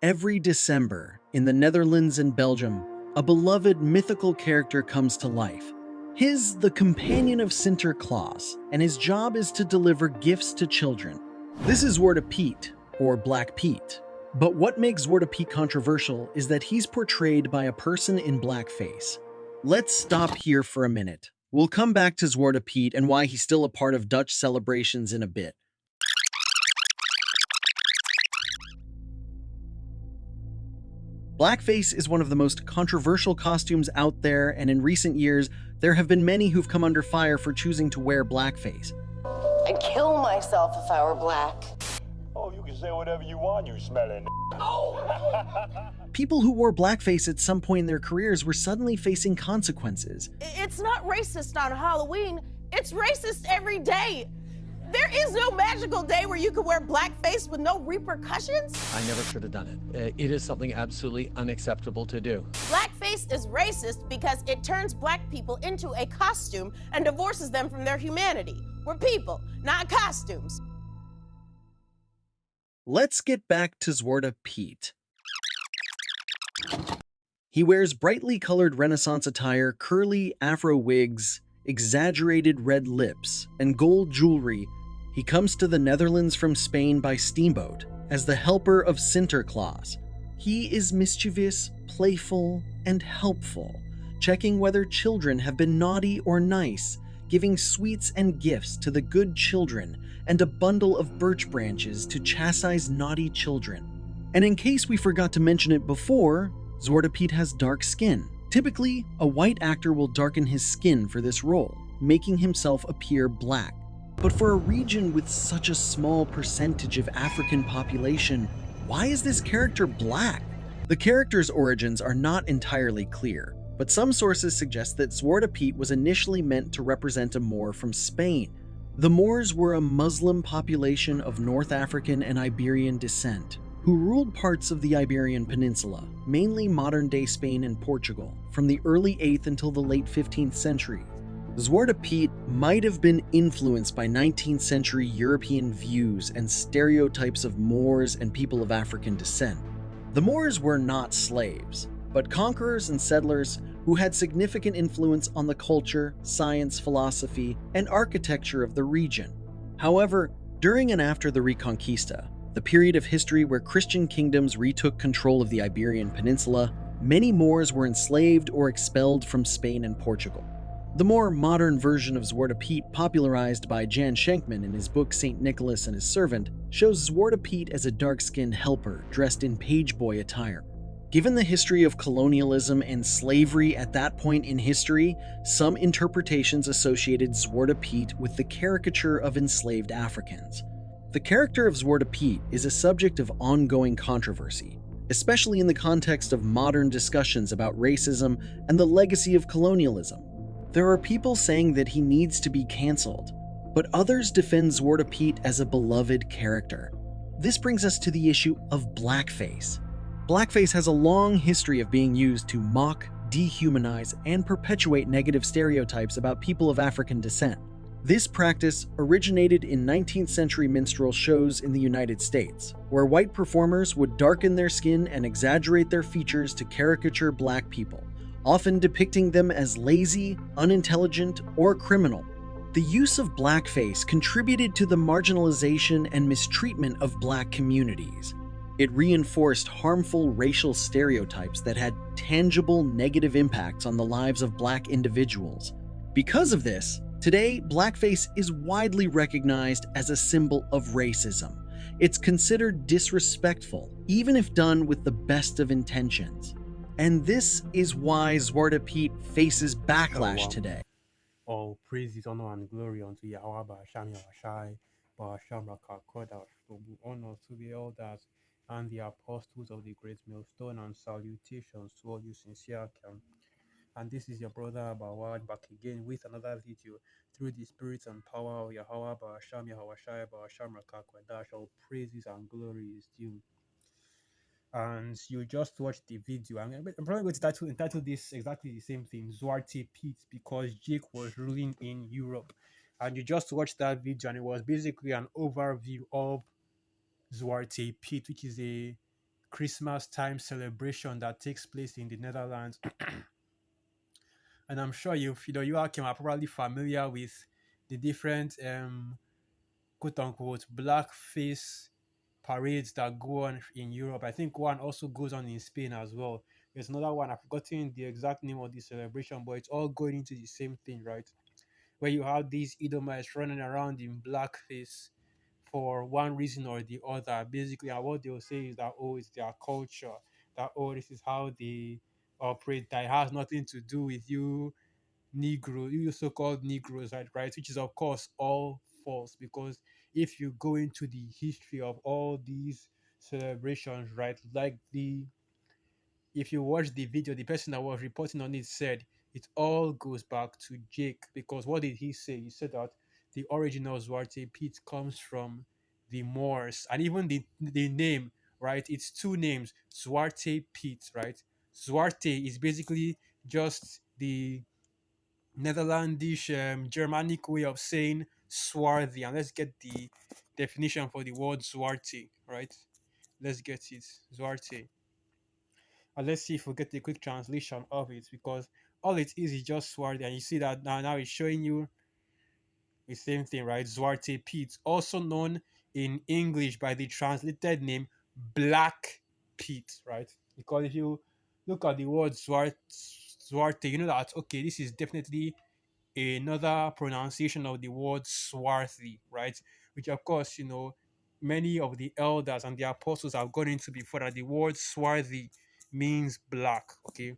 Every December, in the Netherlands and Belgium, a beloved mythical character comes to life. He's the companion of Sinterklaas, and his job is to deliver gifts to children. This is Zwarte Piet, or Black Pete. But what makes Zwarte Piet controversial is that he's portrayed by a person in blackface. Let's stop here for a minute. We'll come back to Zwarte Piet and why he's still a part of Dutch celebrations in a bit. Blackface is one of the most controversial costumes out there, and in recent years, there have been many who've come under fire for choosing to wear blackface. I'd kill myself if I were black. Oh, you can say whatever you want, you smelling. People who wore blackface at some point in their careers were suddenly facing consequences. It's not racist on Halloween, it's racist every day. There is no magical day where you can wear blackface with no repercussions. I never should have done it. It is something absolutely unacceptable to do. Blackface is racist because it turns black people into a costume and divorces them from their humanity. We're people, not costumes. Let's get back to Zwarte Piet. He wears brightly colored Renaissance attire, curly afro wigs, exaggerated red lips, and gold jewelry. He comes to the Netherlands from Spain by steamboat as the helper of Sinterklaas. He is mischievous, playful, and helpful, checking whether children have been naughty or nice, giving sweets and gifts to the good children, and a bundle of birch branches to chastise naughty children. And in case we forgot to mention it before, Zwarte Piet has dark skin. Typically, a white actor will darken his skin for this role, making himself appear black. But for a region with such a small percentage of African population, why is this character black? The character's origins are not entirely clear, but some sources suggest that Zwarte Piet was initially meant to represent a Moor from Spain. The Moors were a Muslim population of North African and Iberian descent, who ruled parts of the Iberian Peninsula, mainly modern-day Spain and Portugal, from the early 8th until the late 15th century. Zwarte Piet might have been influenced by 19th century European views and stereotypes of Moors and people of African descent. The Moors were not slaves, but conquerors and settlers who had significant influence on the culture, science, philosophy, and architecture of the region. However, during and after the Reconquista, the period of history where Christian kingdoms retook control of the Iberian Peninsula, many Moors were enslaved or expelled from Spain and Portugal. The more modern version of Zwarte Piet, popularized by Jan Schenkman in his book St. Nicholas and His Servant, shows Zwarte Piet as a dark-skinned helper dressed in page boy attire. Given the history of colonialism and slavery at that point in history, some interpretations associated Zwarte Piet with the caricature of enslaved Africans. The character of Zwarte Piet is a subject of ongoing controversy, especially in the context of modern discussions about racism and the legacy of colonialism. There are people saying that he needs to be cancelled, but others defend Zwarte Piet as a beloved character. This brings us to the issue of blackface. Blackface has a long history of being used to mock, dehumanize, and perpetuate negative stereotypes about people of African descent. This practice originated in 19th century minstrel shows in the United States, where white performers would darken their skin and exaggerate their features to caricature black people, often depicting them as lazy, unintelligent, or criminal. The use of blackface contributed to the marginalization and mistreatment of black communities. It reinforced harmful racial stereotypes that had tangible negative impacts on the lives of black individuals. Because of this, today, blackface is widely recognized as a symbol of racism. It's considered disrespectful, even if done with the best of intentions. And this is why Zwarte Piet faces backlash today. All praises, honor, and glory unto Yahweh, Ba'asham Yahweh, Ba'asham Rakakodash, double honor to the elders and the apostles of the great millstone, and salutations to all you sincere can. And this is your brother Abawad back again with another video through the spirit and power of Yahweh, Ba'asham Yahweh, Ba'asham Rakakodash. All praises and glory is due. And you just watched the video. I'm probably going to entitle this exactly the same thing, Zwarte Piet, because Jake was ruling in Europe. And you just watched that video, and it was basically an overview of Zwarte Piet, which is a Christmas time celebration that takes place in the Netherlands. And I'm sure you Akim, are probably familiar with the different quote unquote blackface parades that go on in Europe. I think one also goes on in Spain as well. There's another one, I've forgotten the exact name of the celebration, but it's all going into the same thing, right? Where you have these Edomites running around in blackface for one reason or the other. Basically, and what they'll say is that, oh, it's their culture, that, oh, this is how they operate, that it has nothing to do with you Negro, you so-called Negroes, right? Which is of course all false, because if you go into the history of all these celebrations, right, like the if you watch the video, the person that was reporting on it said it all goes back to Jake, because what did he say? He said that the original Zwarte Piet comes from the Moors, and even the name, right? It's two names, Zwarte Piet, right? Zwarte is basically just the Netherlandish Germanic way of saying swarthy. And let's get the definition for the word Zwarte, right? Let's get it. Zwarte. And let's see if we get a quick translation of it, because all it is just swarthy. And you see that now it's showing you the same thing, right? Zwarte Piet, also known in English by the translated name Black Pete, right? Because if you look at the word Zwarte, you know that, okay, this is definitely another pronunciation of the word swarthy, right? Which, of course, many of the elders and the apostles have gone into before, that the word swarthy means black. Okay,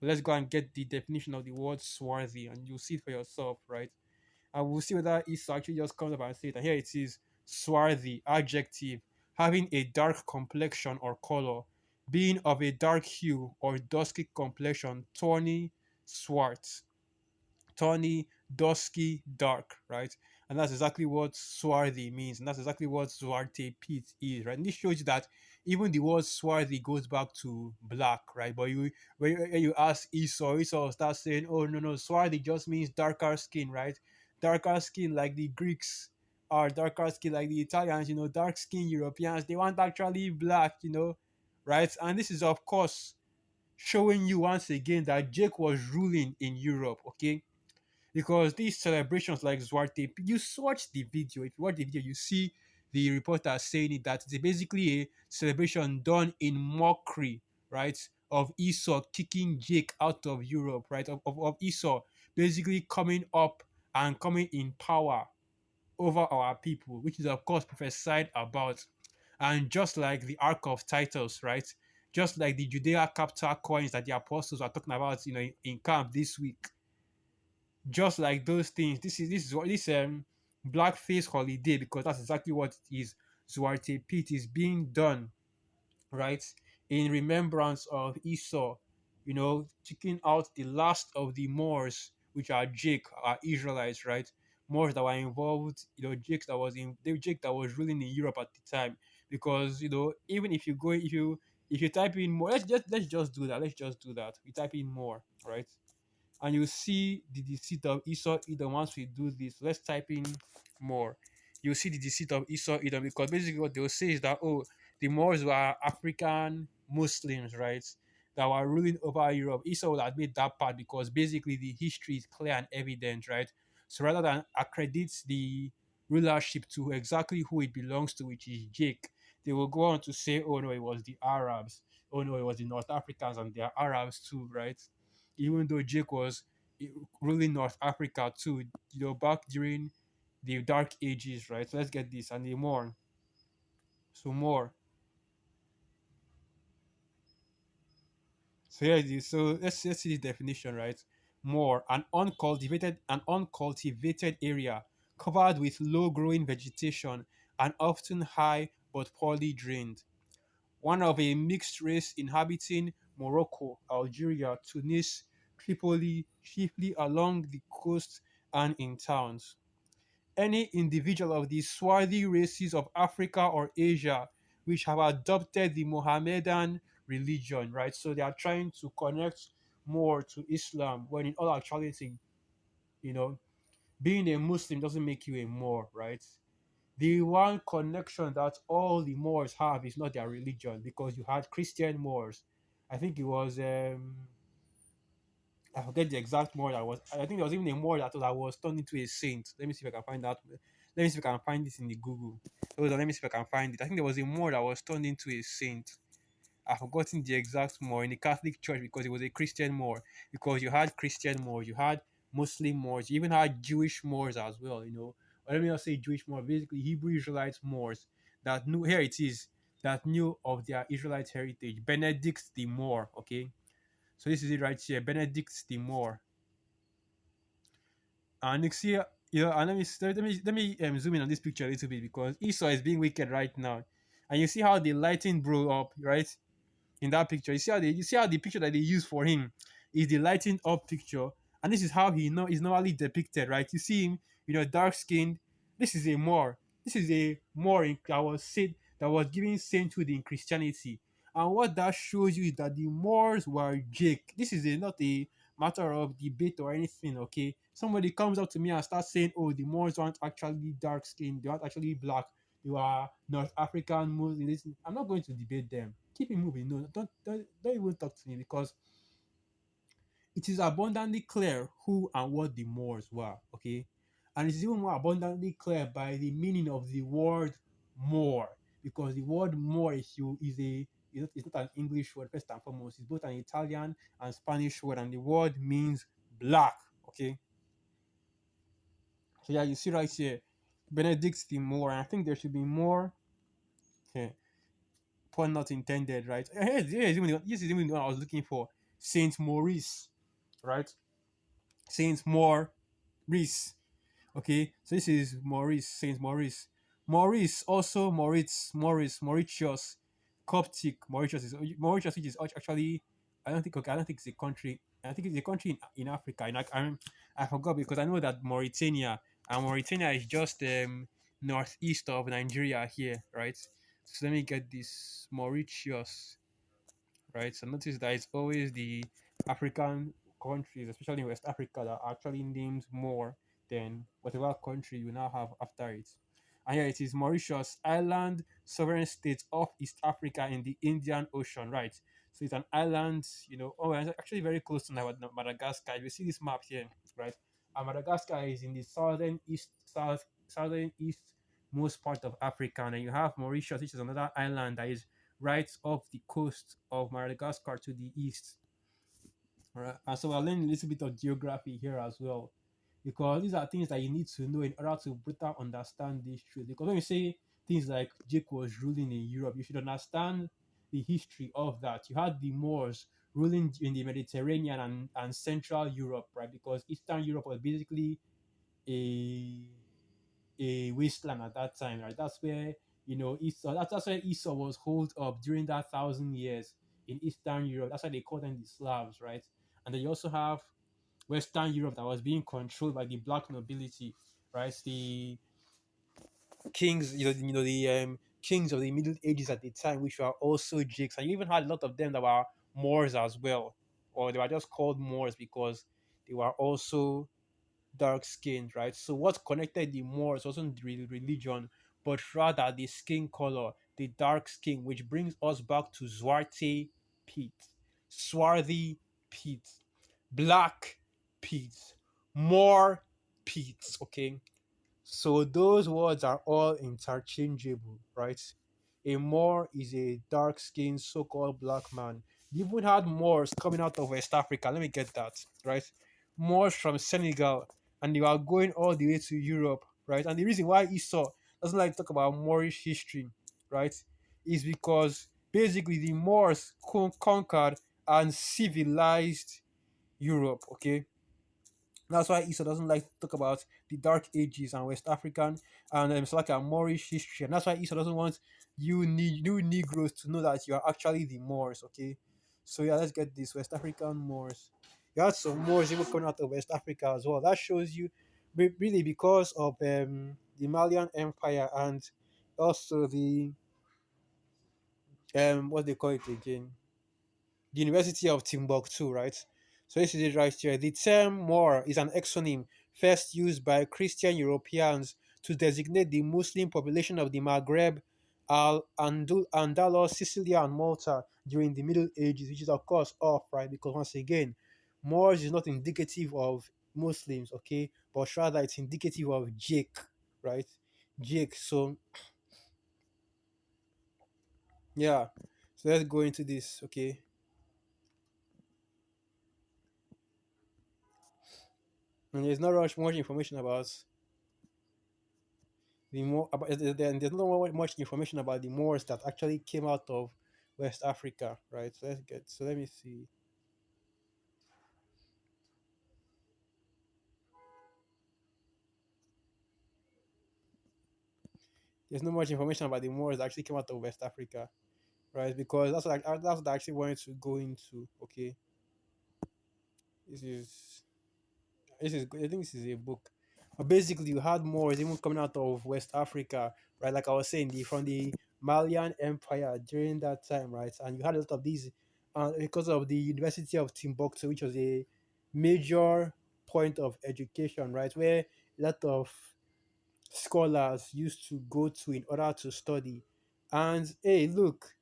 let's go and get the definition of the word swarthy, and you'll see it for yourself, right? And we'll see whether it actually just comes up and say it. And here it is: swarthy, adjective, having a dark complexion or color, being of a dark hue or dusky complexion, tawny, swart, tawny, dusky, dark, right? And that's exactly what swarthy means, and that's exactly what Zwarte Pete is, right? And this shows you that even the word swarthy goes back to black, right? But when you ask Esau starts saying, "Oh, no, swarthy just means darker skin, right? Darker skin, like the Greeks are darker skin, like the Italians, dark skin Europeans. They want actually black, right?" And this is, of course, showing you once again that Jake was ruling in Europe, okay? Because these celebrations like Zwarte, you watch the video. If you watch the video, you see the reporter saying it, that it's basically a celebration done in mockery, right, of Esau kicking Jake out of Europe, right, of Esau basically coming up and coming in power over our people, which is of course prophesied about. And just like the Ark of Titus, right, just like the Judea capital coins that the apostles are talking about, in camp this week, just like those things. This is what this blackface holiday, because that's exactly what it is. Zwarte Piet is being done, right, in remembrance of Esau, taking out the last of the Moors, which are Jake, are Israelites, right? Moors that were involved, Jake that was ruling in Europe at the time. Because even if you type in more, let's just do that. Let's just do that. We type in more, right? And you see the deceit of Esau Edom. Once we do this, let's type in more. You see the deceit of Esau Edom, because basically what they'll say is that, oh, the Moors were African Muslims, right, that were ruling over Europe. Esau will admit that part, because basically the history is clear and evident, right? So rather than accredit the rulership to exactly who it belongs to, which is Jake, they will go on to say, oh no, it was the Arabs. Oh no, it was the North Africans, and they are Arabs too, right? Even though Jake was ruling North Africa too, back during the Dark Ages, right? So let's get this and the more. So more. So here it is. So let's see the definition, right? More, an uncultivated area covered with low growing vegetation and often high but poorly drained. One of a mixed race inhabiting Morocco, Algeria, Tunis, Tripoli, chiefly along the coast and in towns. Any individual of the swarthy races of Africa or Asia which have adopted the Mohammedan religion, right? So they are trying to connect more to Islam, when in all actuality, you know, being a Muslim doesn't make you a Moor, right? The one connection that all the Moors have is not their religion, because you had Christian Moors. I think it was I forget the exact Moor that was. I think there was even a Moor that was turned into a saint. Let me see if I can find that. Let me see if I can find this in the Google. Hold on, let me see if I can find it. I think there was a Moor that was turned into a saint. I've forgotten the exact Moor in the Catholic Church, because it was a Christian Moor. Because you had Christian Moors, you had Muslim Moors, you even had Jewish Moors as well. Or let me not say Jewish Moors, basically Hebrew Israelite Moors that knew, here it is, that knew of their Israelite heritage. Benedict the Moor, okay? So this is it right here, Benedict the Moor. And next year, and let me zoom in on this picture a little bit, because Esau is being wicked right now, and you see how the lighting blew up, right? In that picture. You see how the picture that they use for him is the lighting up picture, and this is how he is normally depicted, right? You see him, dark skinned. This is a Moor. This is a Moor that was giving sainthood in Christianity, and what that shows you is that the Moors were Jake. This is not a matter of debate or anything. Okay, somebody comes up to me and starts saying, "Oh, the Moors aren't actually dark skinned. They aren't actually black. You are North African Muslims." I'm not going to debate them. Keep it moving. No, don't even talk to me, because it is abundantly clear who and what the Moors were. Okay, and it's even more abundantly clear by the meaning of the word Moor, because the word Moor is not an English word first and foremost. It's both an Italian and Spanish word, and the word means black. Okay, so yeah, you see right here, Benedict the Moor, and I think there should be more. Okay, pun not intended, right? This is even the one I was looking for. Saint Maurice, right? Saint Maurice. Okay, so this is Maurice, Saint Maurice. Maurice, also Mauritius, Coptic Mauritius, which is actually, I don't think it's a country. I think it's a country in Africa. I forgot, because I know that Mauritania is just northeast of Nigeria here, right? So let me get this Mauritius, right? So notice that it's always the African countries, especially in West Africa, that are actually named more than whatever country you now have after it. And here it is, Mauritius, island sovereign state of East Africa in the Indian Ocean, right? So it's an island, it's actually very close to Madagascar. You see this map here, right? And Madagascar is in the southern east most part of Africa, and then you have Mauritius, which is another island that is right off the coast of Madagascar to the east. All right, and so we're learning a little bit of geography here as well, because these are things that you need to know in order to better understand this truth. Because when you say things like Jake was ruling in Europe, you should understand the history of that. You had the Moors ruling in the Mediterranean and Central Europe, right? Because Eastern Europe was basically a a wasteland at that time, right? That's where Esau. That's where Esau was holed up during that 1,000 years in Eastern Europe. That's why they call them the Slavs, right? And then you also have Western Europe that was being controlled by the black nobility, right? The kings, the kings of the Middle Ages at the time, which were also Jakes, and you even had a lot of them that were Moors as well, or they were just called Moors because they were also dark skinned, right? So what connected the Moors wasn't the religion, but rather the skin color, the dark skin, which brings us back to Zwarte piet, swarthy piet, black piet, more piet. Okay, so those words are all interchangeable, right? A Moor is a dark-skinned so-called black man. You even had Moors coming out of West Africa. Let me get that, right? Moors from Senegal, and they were going all the way to Europe, right? And the reason why Esau doesn't like to talk about Moorish history, right, is because basically the Moors conquered and civilized Europe, okay? That's why Esau doesn't like to talk about the Dark Ages and West African and it's like a Moorish history. And that's why Esau doesn't want you Negroes to know that you are actually the Moors, okay? So yeah, let's get this West African Moors. You had some Moors even coming out of West Africa as well. That shows you really because of the Malian Empire and also the what they call it again, the University of Timbuktu, right? So this is it right here. The term Moor is an exonym first used by Christian Europeans to designate the Muslim population of the Maghreb, Andalus, Sicily, and Malta during the Middle Ages, which is of course off, right? Because once again, Moors is not indicative of Muslims, okay, but rather it's indicative of Jake, right? Jake. So yeah, so let's go into this, okay? And there's not much information about there's not much information about the Moors that actually came out of West Africa, right? So let me see. There's not much information about the Moors that actually came out of West Africa, right? Because that's what I actually wanted to go into. Okay, this is I think this is a book. But basically, you had Moors even coming out of West Africa, right? Like I was saying, from the Malian Empire during that time, right? And you had a lot of these, because of the University of Timbuktu, which was a major point of education, right? Where a lot of scholars used to go to in order to study. And hey, look,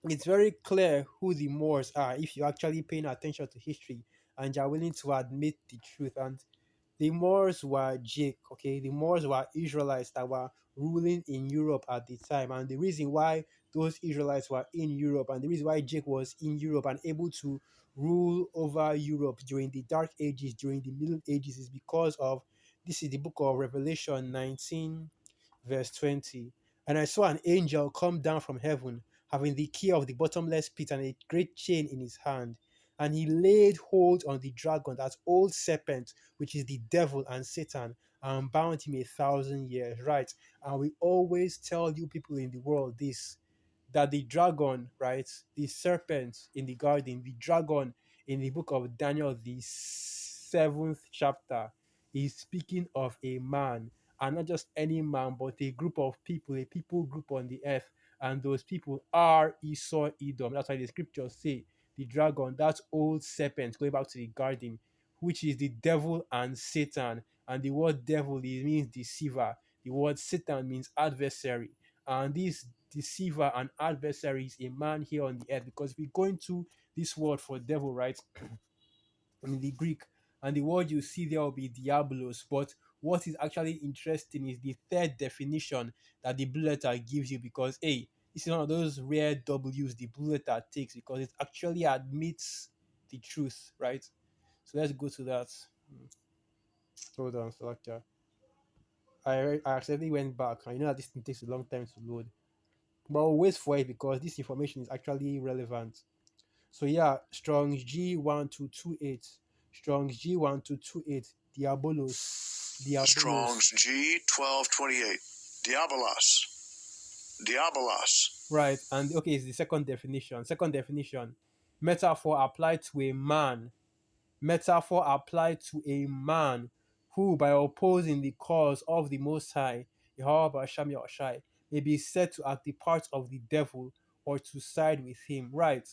it's very clear who the Moors are if you're actually paying attention to history and you're willing to admit the truth. And the Moors were Jake, okay? The Moors were Israelites that were ruling in Europe at the time. And the reason why those Israelites were in Europe and the reason why Jake was in Europe and able to rule over Europe during the Dark Ages, during the Middle Ages, is because of this is the book of Revelation 19, verse 20. And I saw an angel come down from heaven, having the key of the bottomless pit and a great chain in his hand. And he laid hold on the dragon, that old serpent, which is the devil and Satan, and bound him 1,000 years. Right. And we always tell you people in the world this, that the dragon, right, the serpent in the garden, the dragon in the book of Daniel, the seventh chapter, is speaking of a man, and not just any man, but a group of people, a people group on the earth. And those people are Esau, Edom. That's why the scriptures say the dragon, that old serpent, going back to the garden, which is the devil and Satan. And the word devil means deceiver. The word Satan means adversary. And this deceiver and adversary is a man here on the earth, because we go into this word for devil, right? In the Greek, and the word you see there will be diabolos. But what is actually interesting is the third definition that the blue letter gives you, because hey, this is one of those rare W's the blue letter takes, because it actually admits the truth, right? So let's go to that. Hold on, selector. I accidentally went back. I know that this thing takes a long time to load, but I'll wait for it because this information is actually relevant. So yeah, Strong's G1228. Strong's G1228. Strong's G1228. Diabolos. Diabolos. Right, and okay, it's the second definition. Second definition. Metaphor applied to a man. Metaphor applied to a man who, by opposing the cause of the Most High, Yahweh Shami Oshai, may be said to act the part of the devil or to side with him. Right.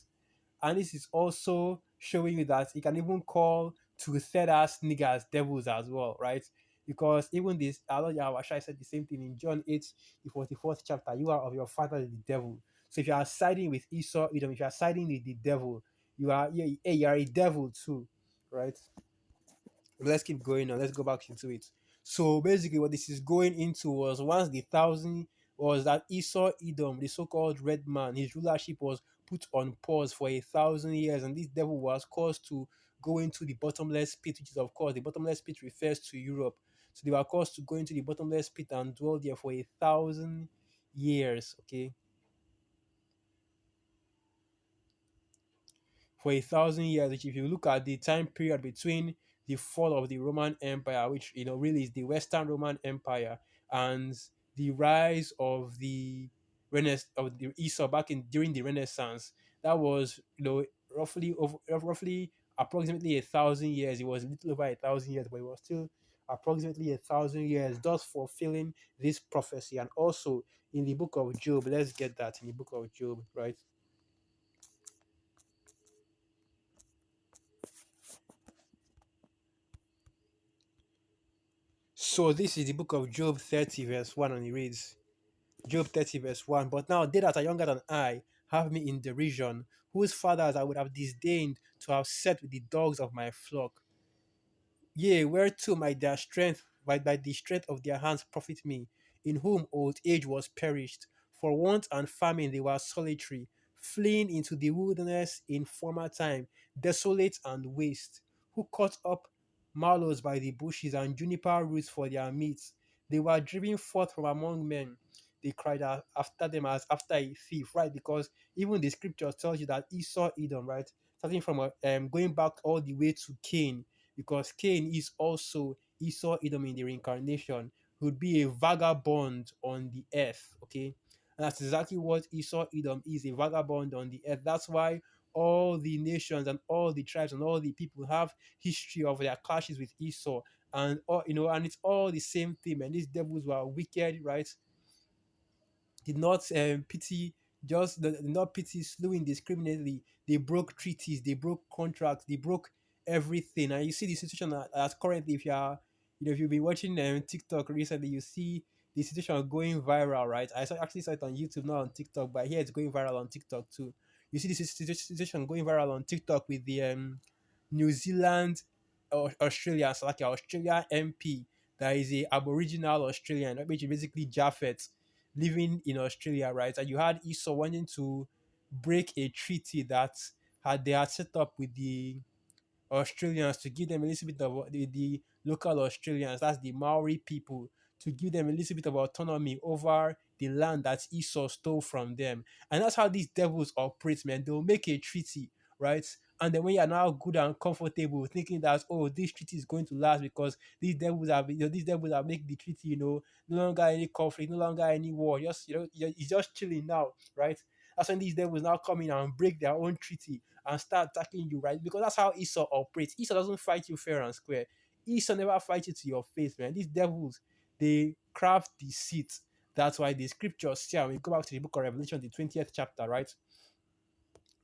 And this is also showing you that he can even call two third ass niggas devils as well, right? Because even this, Allah Yahweh said the same thing in John 8, the 44th chapter. You are of your father, the devil. So if you are siding with Esau, if you are siding with the devil, you are a devil too, right? Let's keep going now. Let's go back into it. So basically, what this is going into was once the thousand was that Esau Edom, the so-called red man, his rulership was put on pause for 1,000 years, and this devil was caused to go into the bottomless pit, which is of course the bottomless pit refers to Europe. So they were caused to go into the bottomless pit and dwell there for 1,000 years. Okay, for 1,000 years, which if you look at the time period between the fall of the Roman Empire, which really is the Western Roman Empire, and the rise of the of the Esau back in during the Renaissance, that was roughly approximately 1,000 years. It was a little over 1,000 years, but it was still approximately 1,000 years, thus fulfilling this prophecy. And also in the book of Job, let's get that in the book of Job, right? So this is the book of Job 30 verse 1, and it reads, Job 30 verse 1, but now they that are younger than I have me in derision, whose fathers I would have disdained to have set with the dogs of my flock. Yea, whereto might their strength, by the strength of their hands profit me, in whom old age was perished. For want and famine they were solitary, fleeing into the wilderness in former time, desolate and waste, who cut up mallows by the bushes and juniper roots for their meats. They were driven forth from among men. They cried after them as after a thief, right? Because even the scripture tells you that Esau, Edom, right? Starting from going back all the way to Cain, because Cain is also Esau Edom in the reincarnation, who would be a vagabond on the earth. Okay, and that's exactly what Esau Edom is, a vagabond on the earth. That's why all the nations and all the tribes and all the people have history of their clashes with Esau, and all and it's all the same thing. And these devils were wicked, right? Did not pity, did not pity, slew indiscriminately. They broke treaties, they broke contracts, they broke everything. And you see the situation as currently, if you are, if you've been watching TikTok recently, you see the situation going viral, right? Actually saw it on YouTube, not on TikTok, but here it's going viral on TikTok too. You see this situation going viral on TikTok with the New Zealand, Australia, so like an Australia MP that is a Aboriginal Australian, which is basically Japheth, living in Australia, right? And you had Esau wanting to break a treaty that they had set up with the Australians, to give them a little bit of the local Australians, that's the Maori people, to give them a little bit of autonomy over the land that Esau stole from them. And that's how these devils operate, man. They'll make a treaty, right? And then when you're now good and comfortable, thinking that, oh, this treaty is going to last because these devils have made the treaty, no longer any conflict, no longer any war, just it's just chilling now, right? That's when these devils now come in and break their own treaty and start attacking you, right? Because that's how Esau operates. Esau doesn't fight you fair and square. Esau never fights you to your face, man. These devils, they craft deceit. That's why the scriptures say, when we go back to the book of Revelation, the 20th chapter, right?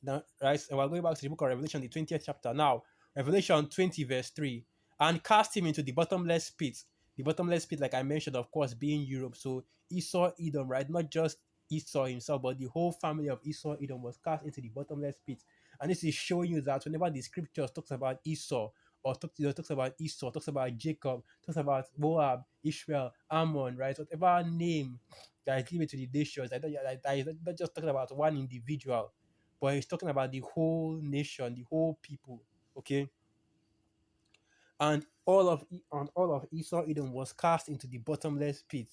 Now, right? And we're going back to the book of Revelation, the 20th chapter. Now, Revelation 20, verse 3. And cast him into the bottomless pit. The bottomless pit, like I mentioned, of course, being Europe. So Esau, Edom, right? Not just Esau himself, but the whole family of Esau, Edom was cast into the bottomless pit. And this is showing you that whenever the scriptures talks about Esau, or talks about Esau, talks about Jacob, talks about Moab, Israel, Ammon, right? Whatever name that is given to the nations, that is not just talking about one individual, but he's talking about the whole nation, the whole people. Okay, and all of Esau Edom was cast into the bottomless pit.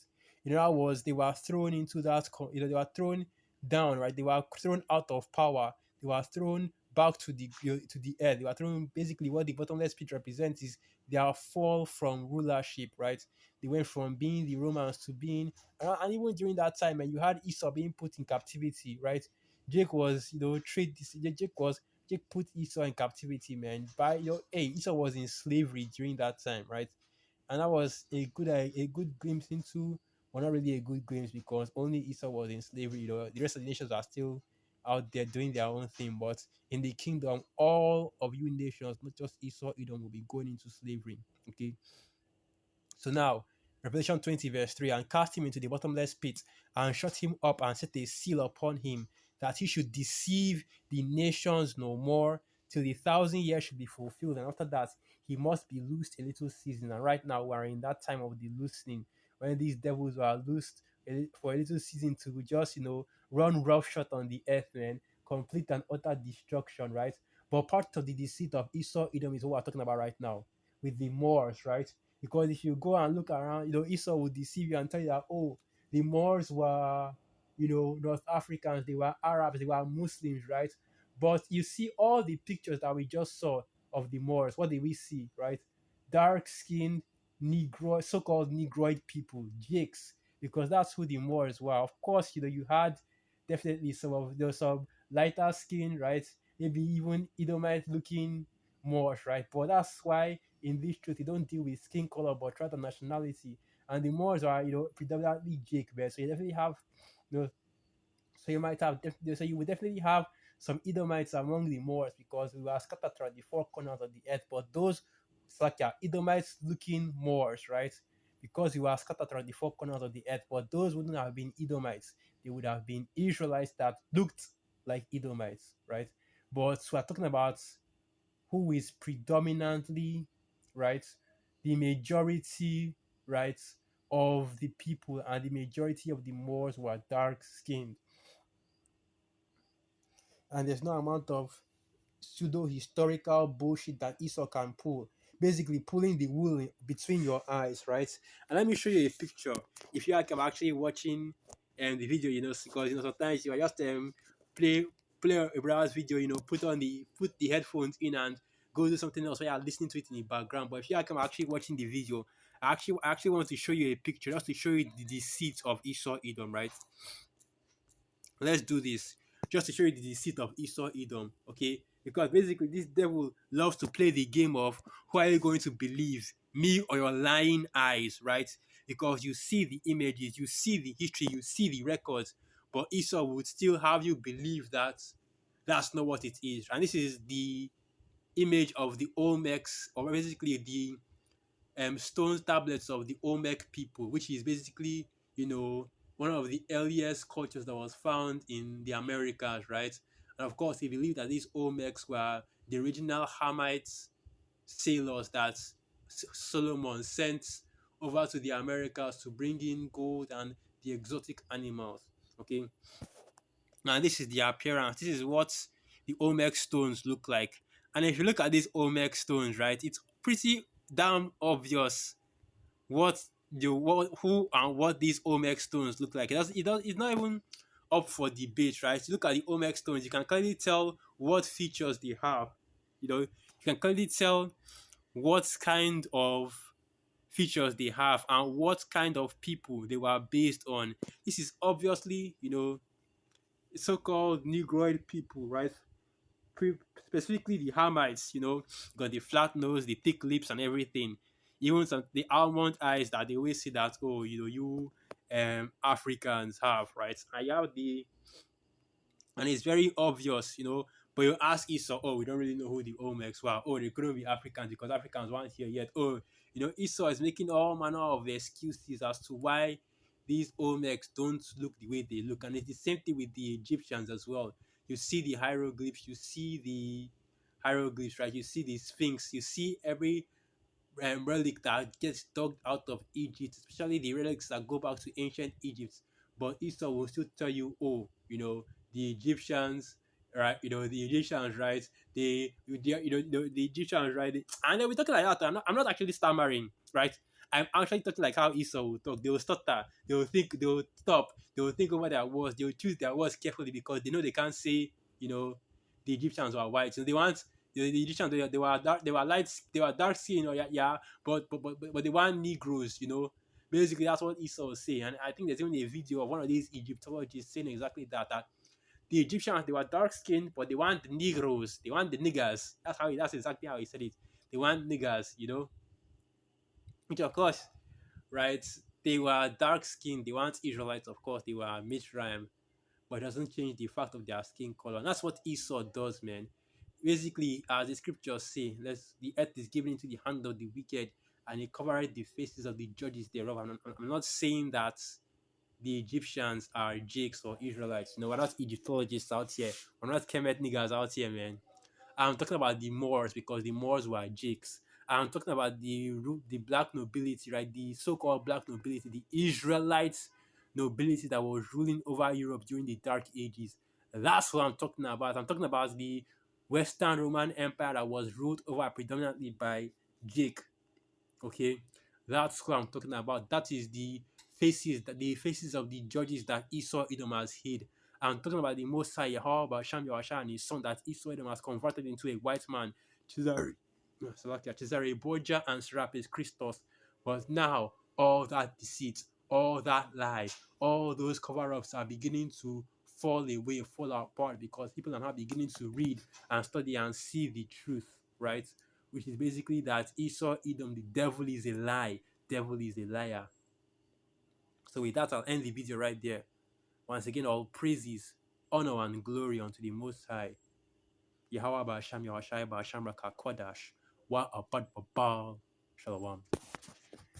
In other words, they were thrown into that. They were thrown down, right? They were thrown out of power. They were thrown back to the earth. They were thrown. Basically, what the bottomless pit represents is their fall from rulership, right? They went from being the Romans to being, and even during that time, and you had Esau being put in captivity, right? Jake was, trade. Jake put Esau in captivity, man. Esau was in slavery during that time, right? And that was a good glimpse into, well, not really a good glimpse, because only Esau was in slavery. The rest of the nations are still out there doing their own thing. But in the kingdom, all of you nations, not just Esau, Edom, will be going into slavery. Okay, so now, Revelation 20, verse 3, and cast him into the bottomless pit, and shut him up, and set a seal upon him, that he should deceive the nations no more, till the 1,000 years should be fulfilled. And after that, he must be loosed a little season. And right now, we are in that time of the loosening, when these devils were loosed for a little season to just, run roughshod on the earth, man, complete and utter destruction, right? But part of the deceit of Esau, Edom, is what we're talking about right now, with the Moors, right? Because if you go and look around, Esau will deceive you and tell you that, oh, the Moors were, North Africans, they were Arabs, they were Muslims, right? But you see all the pictures that we just saw of the Moors. What did we see, right? Dark skinned Negro, so called Negroid people, Jakes, because that's who the Moors were. Of course, you had definitely some lighter skin, right? Maybe even Edomite looking Moors, right? But that's why in this truth, you don't deal with skin color, but rather nationality. And the Moors are, predominantly Jake, so you definitely have, you know, so you might have, so you would definitely have some Edomites among the Moors, because we were scattered throughout the four corners of the earth. But those, it's like, yeah, Edomites looking Moors, right? because you are scattered around the four corners of the earth. But those wouldn't have been Edomites. They would have been Israelites that looked like Edomites, right? But we're talking about who is predominantly, right, the majority, right, of the people, and the majority of the Moors were dark skinned. And there's no amount of pseudo historical bullshit that Esau can pull. Basically, pulling the wool between your eyes, right? And let me show you a picture. If you like, I'm actually watching the video, because sometimes you are just play a browse video, put the headphones in and go do something else while you're listening to it in the background. But if you like, I'm actually watching the video. I actually want to show you a picture just to show you the deceit of Esau Edom, right? Let's do this just to show you the deceit of Esau Edom, okay? Because basically, this devil loves to play the game of who are you going to believe, me or your lying eyes, right? Because you see the images, you see the history, you see the records, but Esau would still have you believe that that's not what it is. And this is the image of the Olmecs, or basically the stone tablets of the Olmec people, which is basically, one of the earliest cultures that was found in the Americas, right? And of course, he believed that these Olmecs were the original Hamites sailors that Solomon sent over to the Americas to bring in gold and the exotic animals. Okay, now this is the appearance. This is what the Olmec stones look like. And if you look at these Olmec stones, right, it's pretty damn obvious who and what these Olmec stones look like. It's not even up for debate, right? You look at the Olmec stones, you can clearly tell what features they have. You can clearly tell what kind of features they have and what kind of people they were based on. This is obviously, so-called Negroid people, right? Specifically the Hamites, got the flat nose, the thick lips, and everything. Even the almond eyes that they always say that, oh, you Africans have, right? And you have and it's very obvious, But you ask Esau, oh, we don't really know who the Olmecs were. Oh, they couldn't be Africans because Africans weren't here yet. Oh, Esau is making all manner of excuses as to why these Olmecs don't look the way they look. And it's the same thing with the Egyptians as well. You see the hieroglyphs, right? You see the Sphinx, you see every relic that gets dug out of Egypt, especially the relics that go back to ancient Egypt. But Esau will still tell you, oh, the Egyptians, right? The Egyptians, right? The Egyptians, right? And then we're talking like that. I'm not actually stammering, right? I'm actually talking like how Esau will talk. They will stutter. They will think. They will stop. They will think over their words. They will choose their words carefully because they know they can't say, the Egyptians were white. So they want the Egyptians, they were light, they were dark skin, yeah, but they were Negroes, Basically, that's what Esau was saying, and I think there's even a video of one of these Egyptologists saying exactly that. That the Egyptians, they were dark skinned, but they want the Negroes, they want the niggers. That's exactly how he said it. They want niggers, which of course, right? They were dark skinned. They want Israelites, of course. They were Mitzrayim, but it doesn't change the fact of their skin color. And that's what Esau does, man. Basically, as the scriptures say, the earth is given into the hand of the wicked, and he covered the faces of the judges thereof. I'm not saying that the Egyptians are Jakes or Israelites. We're not Egyptologists out here. We're not Kemet niggas out here, man. I'm talking about the Moors because the Moors were Jakes. I'm talking about the black nobility, right? The so-called black nobility, the Israelites nobility that was ruling over Europe during the Dark Ages. That's what I'm talking about. I'm talking about the Western Roman Empire that was ruled over predominantly by Jake. Okay, that's what I'm talking about. That is the faces of the judges that Esau Edom has hid. I'm talking about the Most High Yahweh Shem Yahweh and his son that Esau Edom has converted into a white man. Cesare Borgia and Serapis Christos. But now all that deceit, all that lie, all those cover-ups are beginning to fall away, fall apart because people are now beginning to read and study and see the truth, right? Which is basically that Esau Edom, the devil is a lie, devil is a liar. So with that, I'll end the video right there. Once again, all praises, honor, and glory unto the Most High. Yahweh Ba'asham Yahweh Shai Ba'asham Raka Kodash. Wa Abad Babal. Shalom.